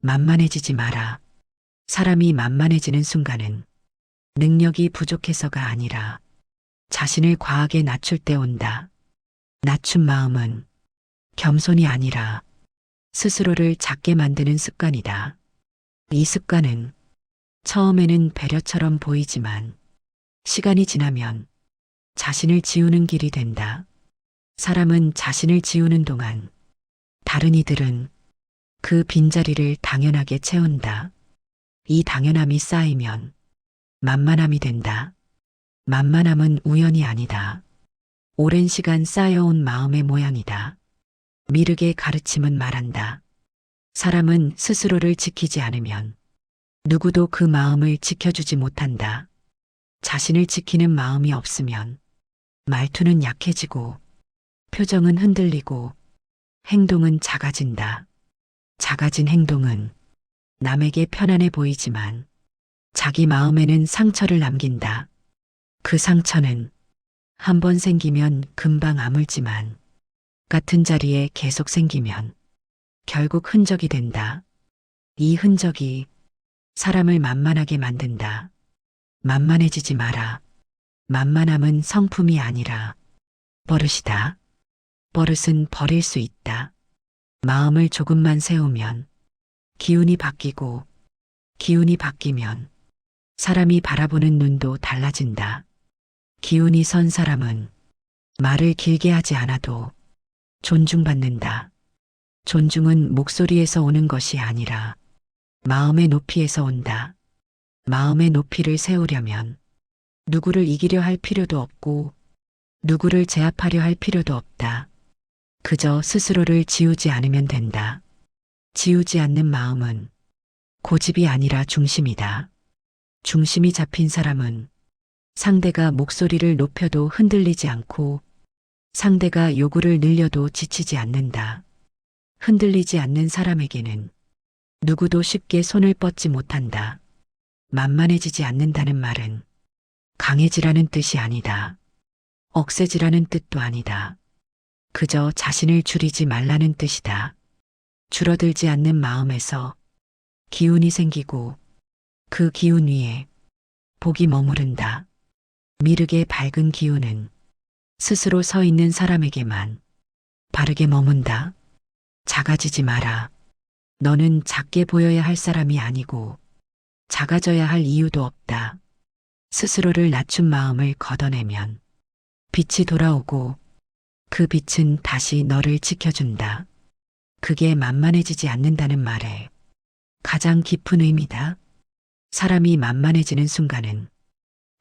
만만해지지 마라. 사람이 만만해지는 순간은 능력이 부족해서가 아니라 자신을 과하게 낮출 때 온다. 낮춘 마음은 겸손이 아니라 스스로를 작게 만드는 습관이다. 이 습관은 처음에는 배려처럼 보이지만 시간이 지나면 자신을 지우는 길이 된다. 사람은 자신을 지우는 동안 다른 이들은 그 빈자리를 당연하게 채운다. 이 당연함이 쌓이면 만만함이 된다. 만만함은 우연이 아니다. 오랜 시간 쌓여온 마음의 모양이다. 미륵의 가르침은 말한다. 사람은 스스로를 지키지 않으면 누구도 그 마음을 지켜주지 못한다. 자신을 지키는 마음이 없으면 말투는 약해지고 표정은 흔들리고 행동은 작아진다. 작아진 행동은 남에게 편안해 보이지만 자기 마음에는 상처를 남긴다. 그 상처는 한 번 생기면 금방 아물지만 같은 자리에 계속 생기면 결국 흔적이 된다. 이 흔적이 사람을 만만하게 만든다. 만만해지지 마라. 만만함은 성품이 아니라 버릇이다. 버릇은 버릴 수 있다. 마음을 조금만 세우면 기운이 바뀌고 기운이 바뀌면 사람이 바라보는 눈도 달라진다. 기운이 선 사람은 말을 길게 하지 않아도 존중받는다. 존중은 목소리에서 오는 것이 아니라 마음의 높이에서 온다. 마음의 높이를 세우려면 누구를 이기려 할 필요도 없고 누구를 제압하려 할 필요도 없다. 그저 스스로를 지우지 않으면 된다. 지우지 않는 마음은 고집이 아니라 중심이다. 중심이 잡힌 사람은 상대가 목소리를 높여도 흔들리지 않고 상대가 요구를 늘려도 지치지 않는다. 흔들리지 않는 사람에게는 누구도 쉽게 손을 뻗지 못한다. 만만해지지 않는다는 말은 강해지라는 뜻이 아니다. 억세지라는 뜻도 아니다. 그저 자신을 줄이지 말라는 뜻이다. 줄어들지 않는 마음에서 기운이 생기고 그 기운 위에 복이 머무른다. 미륵의 밝은 기운은 스스로 서 있는 사람에게만 바르게 머문다. 작아지지 마라. 너는 작게 보여야 할 사람이 아니고 작아져야 할 이유도 없다. 스스로를 낮춘 마음을 걷어내면 빛이 돌아오고 그 빛은 다시 너를 지켜준다. 그게 만만해지지 않는다는 말에 가장 깊은 의미다. 사람이 만만해지는 순간은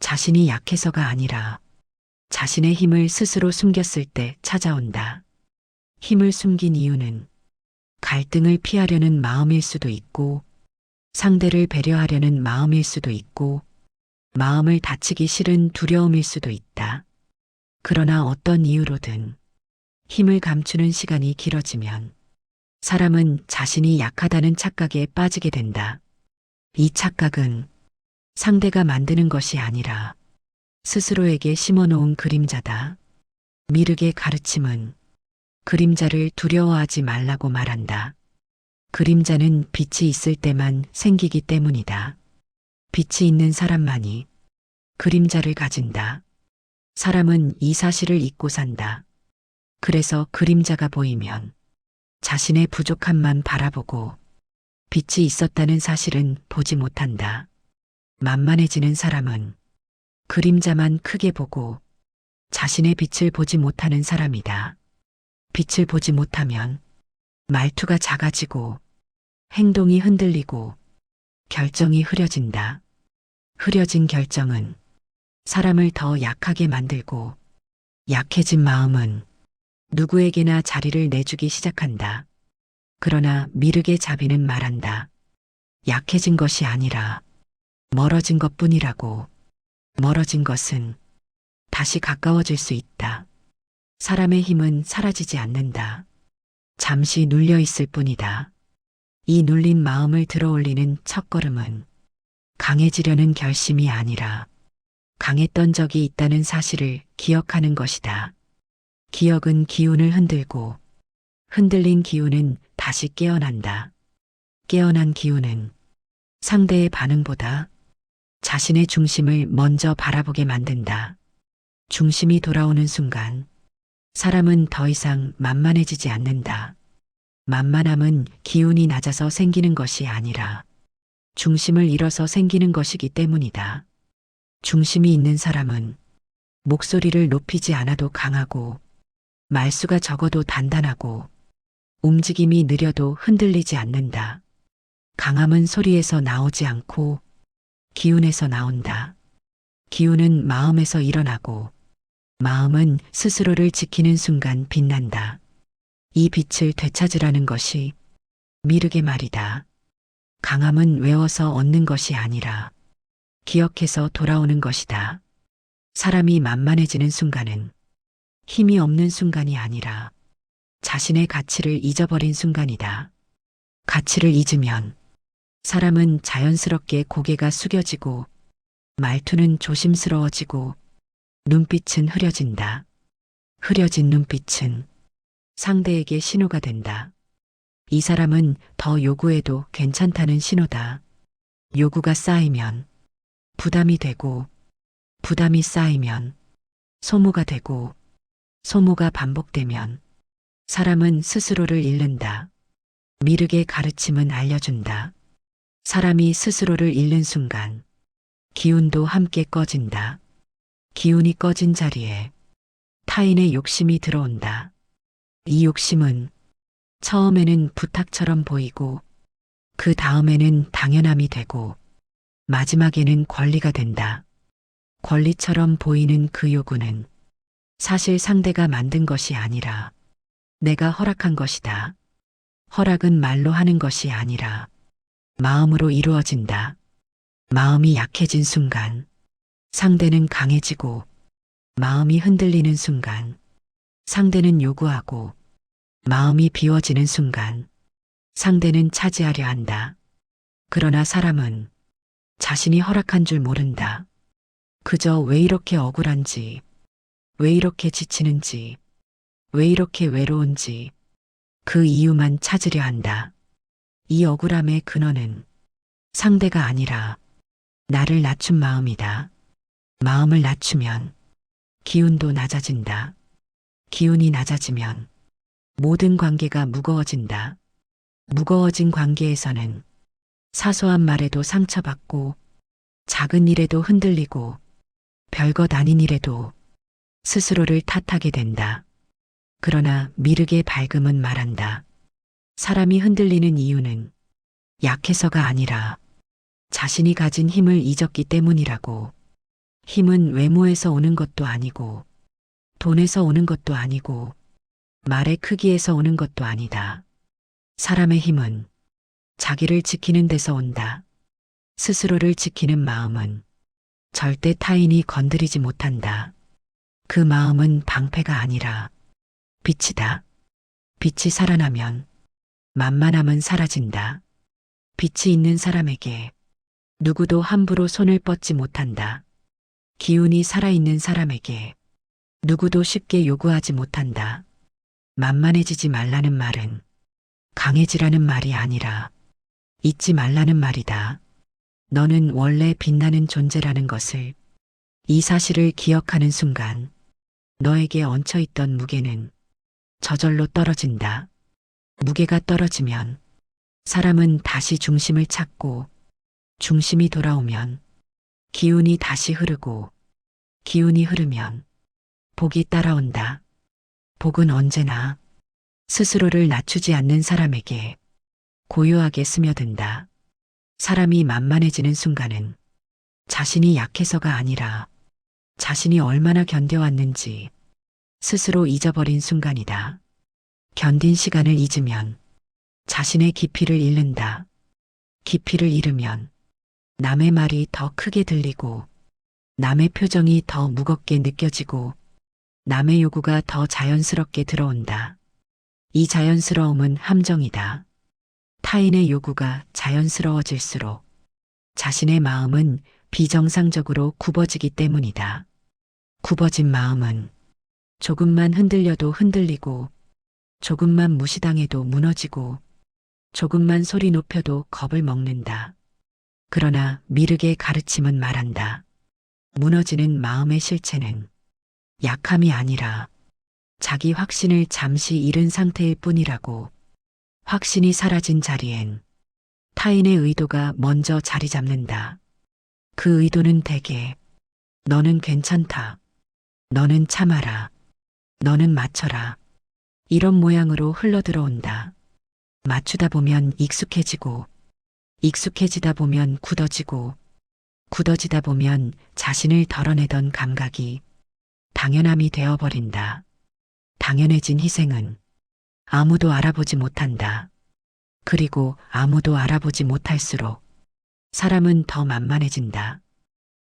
자신이 약해서가 아니라 자신의 힘을 스스로 숨겼을 때 찾아온다. 힘을 숨긴 이유는 갈등을 피하려는 마음일 수도 있고 상대를 배려하려는 마음일 수도 있고 마음을 다치기 싫은 두려움일 수도 있다. 그러나 어떤 이유로든 힘을 감추는 시간이 길어지면 사람은 자신이 약하다는 착각에 빠지게 된다. 이 착각은 상대가 만드는 것이 아니라 스스로에게 심어놓은 그림자다. 미륵의 가르침은 그림자를 두려워하지 말라고 말한다. 그림자는 빛이 있을 때만 생기기 때문이다. 빛이 있는 사람만이 그림자를 가진다. 사람은 이 사실을 잊고 산다. 그래서 그림자가 보이면 자신의 부족함만 바라보고 빛이 있었다는 사실은 보지 못한다. 만만해지는 사람은 그림자만 크게 보고 자신의 빛을 보지 못하는 사람이다. 빛을 보지 못하면 말투가 작아지고 행동이 흔들리고 결정이 흐려진다. 흐려진 결정은 사람을 더 약하게 만들고 약해진 마음은 누구에게나 자리를 내주기 시작한다. 그러나 미륵의 자비는 말한다. 약해진 것이 아니라 멀어진 것뿐이라고. 멀어진 것은 다시 가까워질 수 있다. 사람의 힘은 사라지지 않는다. 잠시 눌려 있을 뿐이다. 이 눌린 마음을 들어올리는 첫걸음은 강해지려는 결심이 아니라 강했던 적이 있다는 사실을 기억하는 것이다. 기억은 기운을 흔들고 흔들린 기운은 다시 깨어난다. 깨어난 기운은 상대의 반응보다 자신의 중심을 먼저 바라보게 만든다. 중심이 돌아오는 순간 사람은 더 이상 만만해지지 않는다. 만만함은 기운이 낮아서 생기는 것이 아니라 중심을 잃어서 생기는 것이기 때문이다. 중심이 있는 사람은 목소리를 높이지 않아도 강하고 말수가 적어도 단단하고 움직임이 느려도 흔들리지 않는다. 강함은 소리에서 나오지 않고 기운에서 나온다. 기운은 마음에서 일어나고 마음은 스스로를 지키는 순간 빛난다. 이 빛을 되찾으라는 것이 미륵의 말이다. 강함은 외워서 얻는 것이 아니라 기억해서 돌아오는 것이다. 사람이 만만해지는 순간은 힘이 없는 순간이 아니라 자신의 가치를 잊어버린 순간이다. 가치를 잊으면 사람은 자연스럽게 고개가 숙여지고 말투는 조심스러워지고 눈빛은 흐려진다. 흐려진 눈빛은 상대에게 신호가 된다. 이 사람은 더 요구해도 괜찮다는 신호다. 요구가 쌓이면 부담이 되고 부담이 쌓이면 소모가 되고 소모가 반복되면 사람은 스스로를 잃는다. 미륵의 가르침은 알려준다. 사람이 스스로를 잃는 순간 기운도 함께 꺼진다. 기운이 꺼진 자리에 타인의 욕심이 들어온다. 이 욕심은 처음에는 부탁처럼 보이고 그 다음에는 당연함이 되고 마지막에는 권리가 된다. 권리처럼 보이는 그 요구는 사실 상대가 만든 것이 아니라 내가 허락한 것이다. 허락은 말로 하는 것이 아니라 마음으로 이루어진다. 마음이 약해진 순간 상대는 강해지고 마음이 흔들리는 순간 상대는 요구하고 마음이 비워지는 순간 상대는 차지하려 한다. 그러나 사람은 자신이 허락한 줄 모른다. 그저 왜 이렇게 억울한지, 왜 이렇게 지치는지, 왜 이렇게 외로운지 그 이유만 찾으려 한다. 이 억울함의 근원은 상대가 아니라 나를 낮춘 마음이다. 마음을 낮추면 기운도 낮아진다. 기운이 낮아지면 모든 관계가 무거워진다. 무거워진 관계에서는 사소한 말에도 상처받고 작은 일에도 흔들리고 별것 아닌 일에도 스스로를 탓하게 된다. 그러나 미륵의 밝음은 말한다. 사람이 흔들리는 이유는 약해서가 아니라 자신이 가진 힘을 잊었기 때문이라고. 힘은 외모에서 오는 것도 아니고 돈에서 오는 것도 아니고 말의 크기에서 오는 것도 아니다. 사람의 힘은 자기를 지키는 데서 온다. 스스로를 지키는 마음은 절대 타인이 건드리지 못한다. 그 마음은 방패가 아니라 빛이다. 빛이 살아나면 만만함은 사라진다. 빛이 있는 사람에게 누구도 함부로 손을 뻗지 못한다. 기운이 살아있는 사람에게 누구도 쉽게 요구하지 못한다. 만만해지지 말라는 말은 강해지라는 말이 아니라 잊지 말라는 말이다. 너는 원래 빛나는 존재라는 것을, 이 사실을 기억하는 순간 너에게 얹혀있던 무게는 저절로 떨어진다. 무게가 떨어지면 사람은 다시 중심을 찾고 중심이 돌아오면 기운이 다시 흐르고 기운이 흐르면 복이 따라온다. 복은 언제나 스스로를 낮추지 않는 사람에게 고요하게 스며든다. 사람이 만만해지는 순간은 자신이 약해서가 아니라 자신이 얼마나 견뎌왔는지 스스로 잊어버린 순간이다. 견딘 시간을 잊으면 자신의 깊이를 잃는다. 깊이를 잃으면 남의 말이 더 크게 들리고 남의 표정이 더 무겁게 느껴지고 남의 요구가 더 자연스럽게 들어온다. 이 자연스러움은 함정이다. 타인의 요구가 자연스러워질수록 자신의 마음은 비정상적으로 굽어지기 때문이다. 굽어진 마음은 조금만 흔들려도 흔들리고 조금만 무시당해도 무너지고 조금만 소리 높여도 겁을 먹는다. 그러나 미륵의 가르침은 말한다. 무너지는 마음의 실체는 약함이 아니라 자기 확신을 잠시 잃은 상태일 뿐이라고. 확신이 사라진 자리엔 타인의 의도가 먼저 자리 잡는다. 그 의도는 대개 너는 괜찮다. 너는 참아라. 너는 맞춰라. 이런 모양으로 흘러들어온다. 맞추다 보면 익숙해지고, 익숙해지다 보면 굳어지고, 굳어지다 보면 자신을 덜어내던 감각이 당연함이 되어버린다. 당연해진 희생은 아무도 알아보지 못한다. 그리고 아무도 알아보지 못할수록 사람은 더 만만해진다.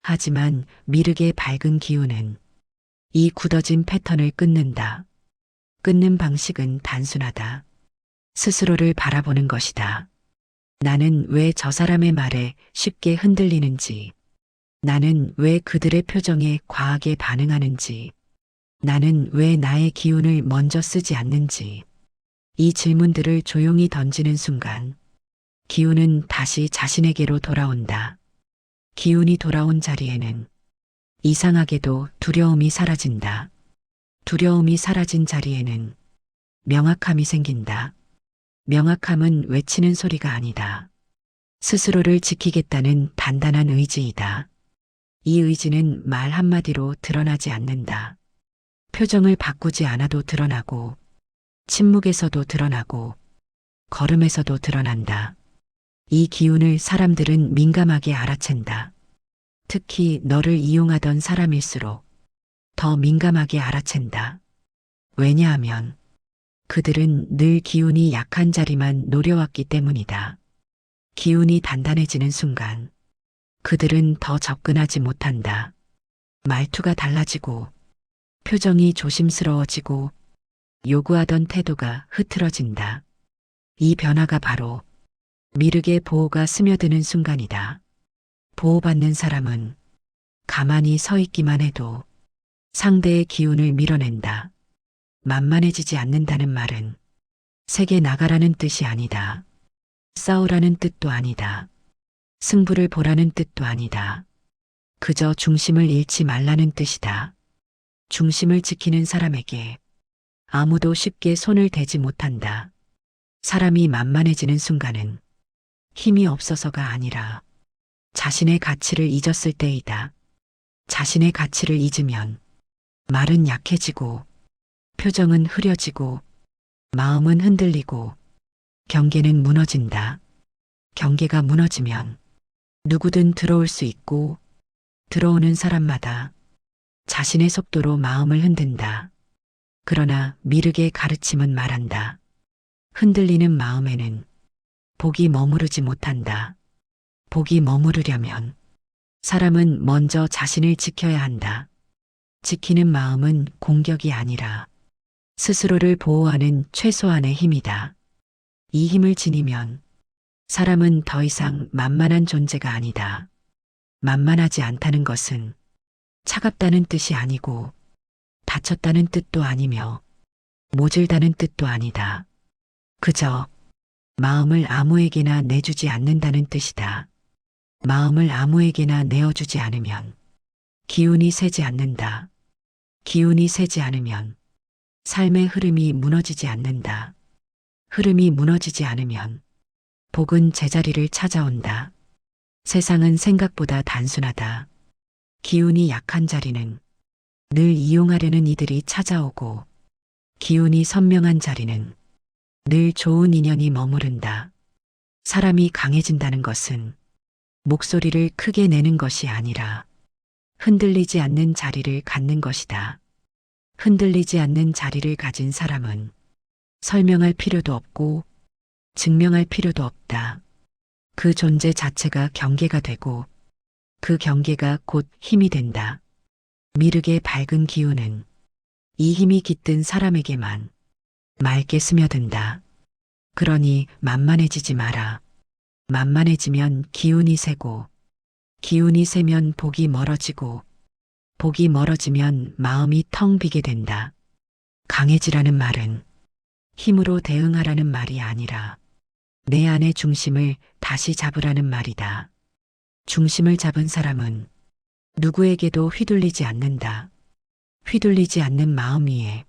하지만 미륵의 밝은 기운은 이 굳어진 패턴을 끊는다. 끊는 방식은 단순하다. 스스로를 바라보는 것이다. 나는 왜 저 사람의 말에 쉽게 흔들리는지, 나는 왜 그들의 표정에 과하게 반응하는지, 나는 왜 나의 기운을 먼저 쓰지 않는지, 이 질문들을 조용히 던지는 순간, 기운은 다시 자신에게로 돌아온다. 기운이 돌아온 자리에는 이상하게도 두려움이 사라진다. 두려움이 사라진 자리에는 명확함이 생긴다. 명확함은 외치는 소리가 아니다. 스스로를 지키겠다는 단단한 의지이다. 이 의지는 말 한마디로 드러나지 않는다. 표정을 바꾸지 않아도 드러나고, 침묵에서도 드러나고, 걸음에서도 드러난다. 이 기운을 사람들은 민감하게 알아챈다. 특히 너를 이용하던 사람일수록 더 민감하게 알아챈다. 왜냐하면 그들은 늘 기운이 약한 자리만 노려왔기 때문이다. 기운이 단단해지는 순간 그들은 더 접근하지 못한다. 말투가 달라지고 표정이 조심스러워지고 요구하던 태도가 흐트러진다. 이 변화가 바로 미륵의 보호가 스며드는 순간이다. 보호받는 사람은 가만히 서 있기만 해도 상대의 기운을 밀어낸다. 만만해지지 않는다는 말은 세게 나가라는 뜻이 아니다. 싸우라는 뜻도 아니다. 승부를 보라는 뜻도 아니다. 그저 중심을 잃지 말라는 뜻이다. 중심을 지키는 사람에게 아무도 쉽게 손을 대지 못한다. 사람이 만만해지는 순간은 힘이 없어서가 아니라 자신의 가치를 잊었을 때이다. 자신의 가치를 잊으면 말은 약해지고 표정은 흐려지고 마음은 흔들리고 경계는 무너진다. 경계가 무너지면 누구든 들어올 수 있고 들어오는 사람마다 자신의 속도로 마음을 흔든다. 그러나 미륵의 가르침은 말한다. 흔들리는 마음에는 복이 머무르지 못한다. 복이 머무르려면 사람은 먼저 자신을 지켜야 한다. 지키는 마음은 공격이 아니라 스스로를 보호하는 최소한의 힘이다. 이 힘을 지니면 사람은 더 이상 만만한 존재가 아니다. 만만하지 않다는 것은 차갑다는 뜻이 아니고 다쳤다는 뜻도 아니며 모질다는 뜻도 아니다. 그저 마음을 아무에게나 내주지 않는다는 뜻이다. 마음을 아무에게나 내어주지 않으면 기운이 새지 않는다. 기운이 새지 않으면 삶의 흐름이 무너지지 않는다. 흐름이 무너지지 않으면 복은 제자리를 찾아온다. 세상은 생각보다 단순하다. 기운이 약한 자리는 늘 이용하려는 이들이 찾아오고 기운이 선명한 자리는 늘 좋은 인연이 머무른다. 사람이 강해진다는 것은 목소리를 크게 내는 것이 아니라 흔들리지 않는 자리를 갖는 것이다. 흔들리지 않는 자리를 가진 사람은 설명할 필요도 없고 증명할 필요도 없다. 그 존재 자체가 경계가 되고 그 경계가 곧 힘이 된다. 미륵의 밝은 기운은 이 힘이 깃든 사람에게만 맑게 스며든다. 그러니 만만해지지 마라. 만만해지면 기운이 새고 기운이 새면 복이 멀어지고 복이 멀어지면 마음이 텅 비게 된다. 강해지라는 말은 힘으로 대응하라는 말이 아니라 내 안의 중심을 다시 잡으라는 말이다. 중심을 잡은 사람은 누구에게도 휘둘리지 않는다. 휘둘리지 않는 마음 위에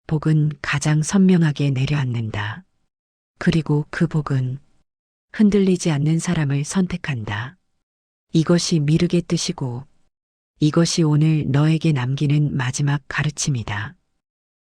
복은 가장 선명하게 내려앉는다. 그리고 그 복은 흔들리지 않는 사람을 선택한다. 이것이 미륵의 뜻이고 이것이 오늘 너에게 남기는 마지막 가르침이다.